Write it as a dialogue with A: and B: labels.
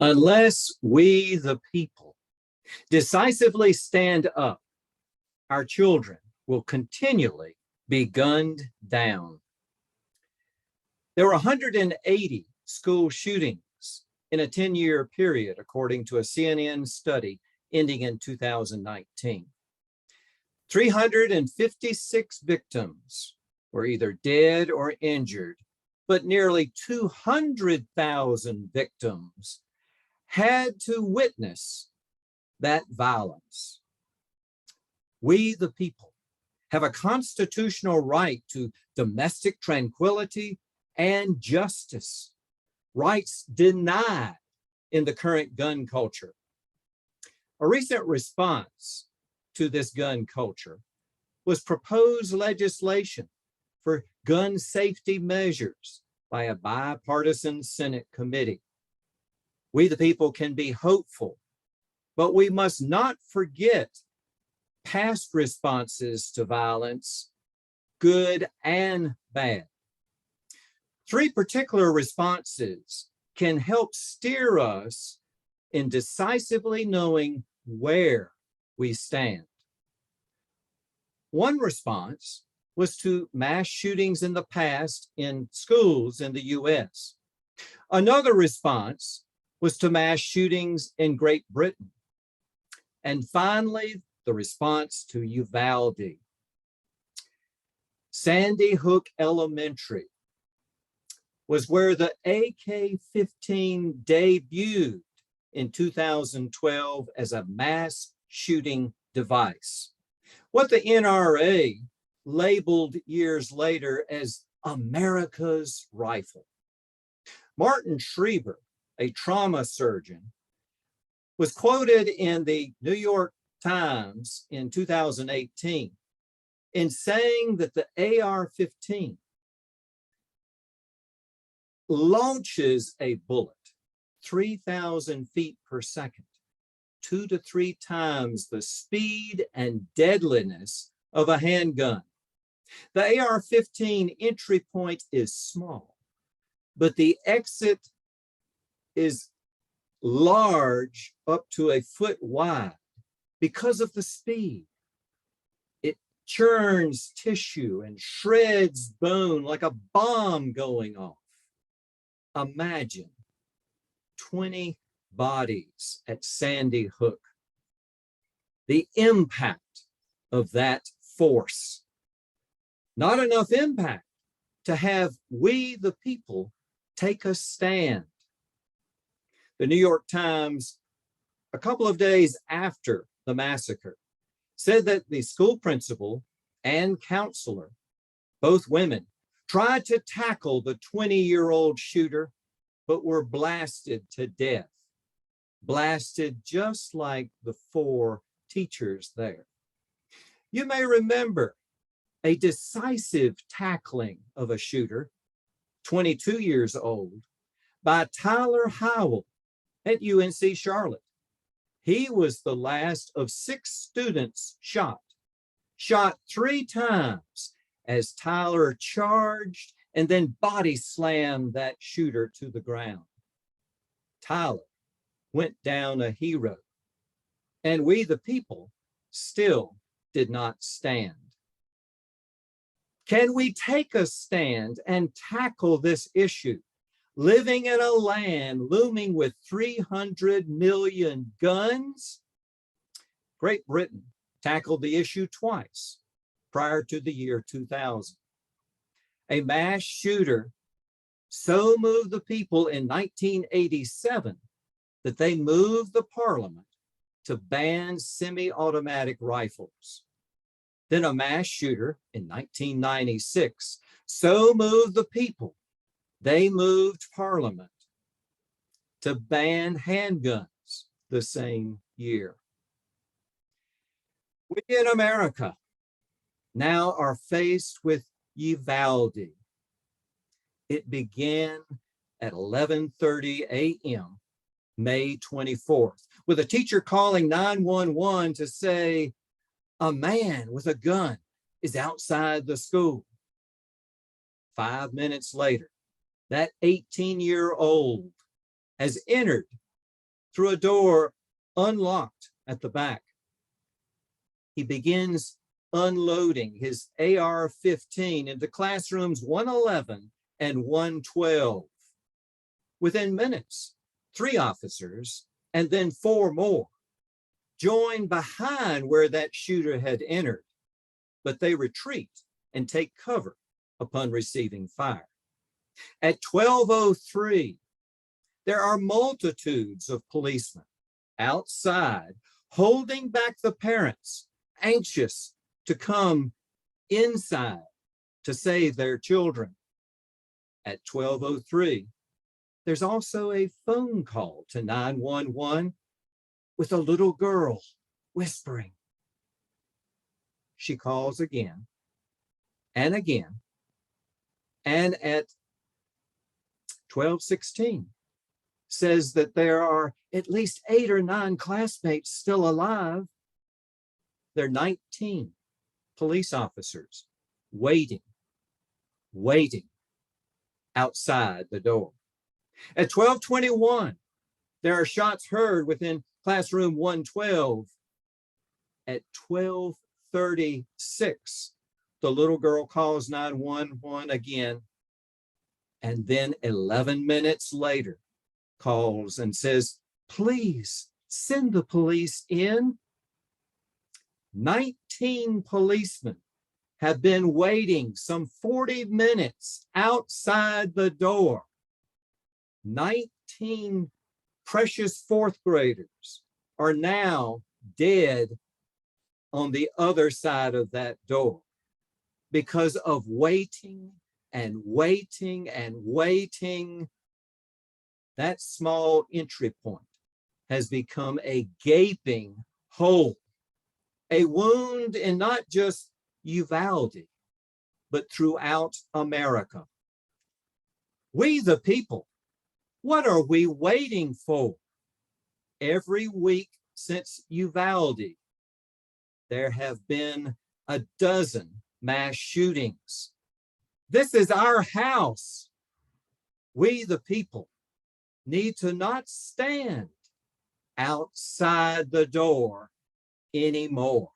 A: Unless we, the people, decisively stand up, our children will continually be gunned down. There were 180 school shootings in a 10-year period, according to a CNN study ending in 2019. 356 victims were either dead or injured, but nearly 200,000 victims had to witness that violence. We, the people, have a constitutional right to domestic tranquility and justice, rights denied in the current gun culture. A recent response to this gun culture was proposed legislation for gun safety measures by a bipartisan Senate committee. We, the people, can be hopeful, but we must not forget past responses to violence, good and bad. Three particular responses can help steer us in decisively knowing where we stand. One response was to mass shootings in the past in schools in the US. Another response was to mass shootings in Great Britain. And finally, the response to Uvalde. Sandy Hook Elementary was where the AK-15 debuted in 2012 as a mass shooting device. What the NRA labeled years later as America's rifle. Martin Schreiber, a trauma surgeon, was quoted in the New York Times in 2018 in saying that the AR-15 launches a bullet 3,000 feet per second, 2 to 3 times the speed and deadliness of a handgun. The AR-15 entry point is small, but the exit is large, up to a foot wide, because of the speed. It churns tissue and shreds bone like a bomb going off. Imagine 20 bodies at Sandy Hook. The impact of that force. Not enough impact to have we, the people, take a stand. The New York Times, a couple of days after the massacre, said that the school principal and counselor, both women, tried to tackle the 20-year-old shooter, but were blasted to death. Blasted just like the 4 teachers there. You may remember a decisive tackling of a shooter, 22 years old, by Tyler Howell at UNC Charlotte. He was the last of 6 students shot 3 times as Tyler charged and then body slammed that shooter to the ground. Tyler went down a hero, and we, the people, still did not stand. Can we take a stand and tackle this issue? Living in a land looming with 300 million guns? Great Britain tackled the issue twice prior to the year 2000. A mass shooter so moved the people in 1987 that they moved the parliament to ban semi-automatic rifles. Then a mass shooter in 1996 so moved the people, they moved parliament to ban handguns the same year. We in America now are faced with Uvalde. It began at 11:30 a.m., May 24th, with a teacher calling 911 to say, a man with a gun is outside the school. 5 minutes later, that 18-year-old has entered through a door unlocked at the back. He begins unloading his AR-15 into classrooms 111 and 112. Within minutes, 3 officers and then 4 more join behind where that shooter had entered, but they retreat and take cover upon receiving fire. At 12:03, there are multitudes of policemen outside holding back the parents, anxious to come inside to save their children. At 12:03, there's also a phone call to 911 with a little girl whispering. She calls again and again, and at 12:16 says that there are at least 8 or 9 classmates still alive. There are 19 police officers waiting outside the door. At 12:21, there are shots heard within classroom 112. At 12:36, the little girl calls 911 again, and then 11 minutes later calls and says, please send the police in. 19 policemen have been waiting some 40 minutes outside the door. 19 precious 4th graders are now dead on the other side of that door because of waiting and waiting and waiting. That small entry point has become a gaping hole, a wound in not just Uvalde, but throughout America. We the people, what are we waiting for? Every week since Uvalde, there have been a dozen mass shootings. This is our house. We the people need to not stand outside the door anymore.